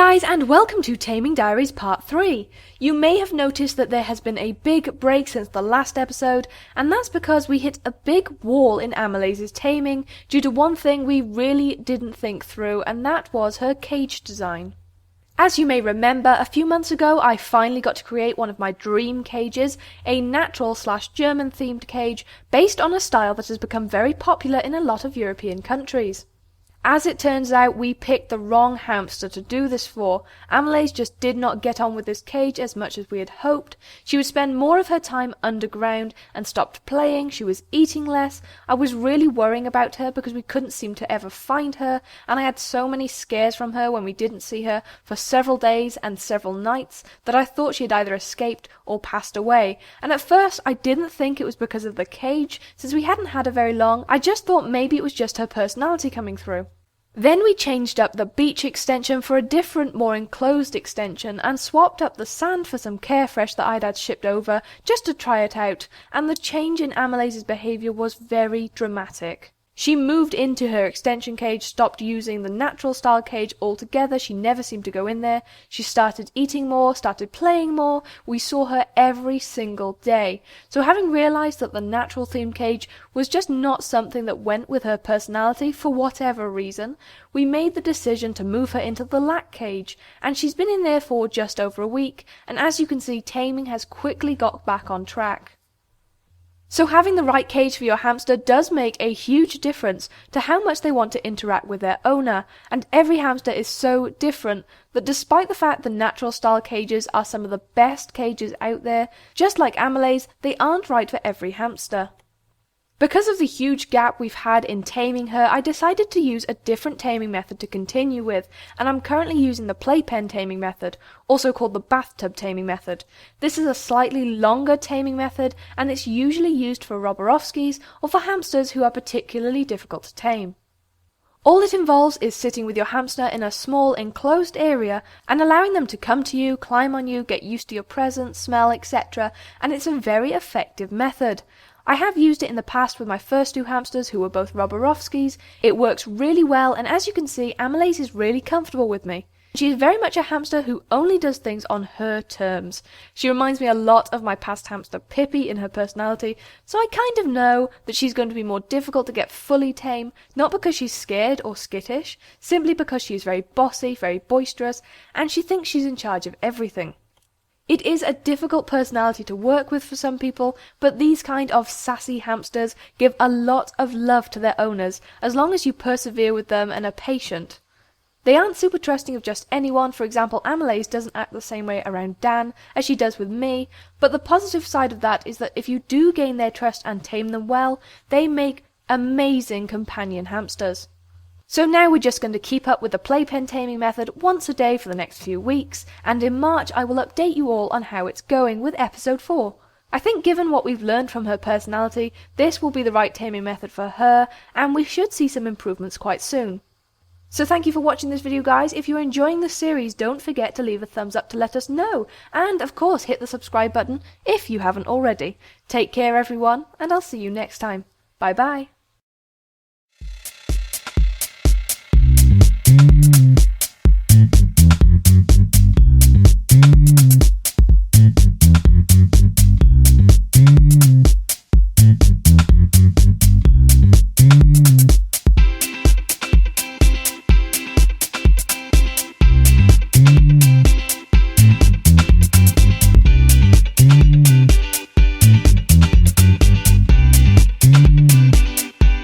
guys, and welcome to Taming Diaries Part 3. You may have noticed that there has been a big break since the last episode, and that's because we hit a big wall in Amylase's taming due to one thing we really didn't think through, and that was her cage design. As you may remember, a few months ago I finally got to create one of my dream cages, a natural/German themed cage based on a style that has become very popular in a lot of European countries. As it turns out, we picked the wrong hamster to do this for. Amylase just did not get on with this cage as much as we had hoped. She would spend more of her time underground and stopped playing. She was eating less. I was really worrying about her because we couldn't seem to ever find her, and I had so many scares from her when we didn't see her for several days and several nights that I thought she had either escaped or passed away. And at first I didn't think it was because of the cage, since we hadn't had her very long. I just thought maybe it was just her personality coming through. Then we changed up the beach extension for a different, more enclosed extension and swapped up the sand for some Carefresh that I'd had shipped over just to try it out, and the change in Amylase's behaviour was very dramatic. She moved into her extension cage, stopped using the natural style cage altogether. She never seemed to go in there. She started eating more, started playing more. We saw her every single day. So having realised that the natural themed cage was just not something that went with her personality for whatever reason, we made the decision to move her into the lac cage, and she's been in there for just over a week, and as you can see, taming has quickly got back on track. So having the right cage for your hamster does make a huge difference to how much they want to interact with their owner, and every hamster is so different that despite the fact the natural style cages are some of the best cages out there, just like Amylase, they aren't right for every hamster. Because of the huge gap we've had in taming her, I decided to use a different taming method to continue with, and I'm currently using the playpen taming method, also called the bathtub taming method. This is a slightly longer taming method, and it's usually used for roborovskis or for hamsters who are particularly difficult to tame. All it involves is sitting with your hamster in a small enclosed area and allowing them to come to you, climb on you, get used to your presence, smell, etc., and it's a very effective method. I have used it in the past with my first two hamsters who were both roborovskis. It works really well, and as you can see, Amylase is really comfortable with me. She is very much a hamster who only does things on her terms. She reminds me a lot of my past hamster Pippi in her personality, so I kind of know that she's going to be more difficult to get fully tame, not because she's scared or skittish, simply because she is very bossy, very boisterous, and she thinks she's in charge of everything. It is a difficult personality to work with for some people, but these kind of sassy hamsters give a lot of love to their owners, as long as you persevere with them and are patient. They aren't super trusting of just anyone. For example, Amylase doesn't act the same way around Dan as she does with me, but the positive side of that is that if you do gain their trust and tame them well, they make amazing companion hamsters. So now we're just going to keep up with the playpen taming method once a day for the next few weeks, and in March I will update you all on how it's going with episode 4. I think given what we've learned from her personality, this will be the right taming method for her, and we should see some improvements quite soon. So thank you for watching this video, guys. If you're enjoying the series, don't forget to leave a thumbs up to let us know, and of course hit the subscribe button if you haven't already. Take care everyone, and I'll see you next time. Bye bye.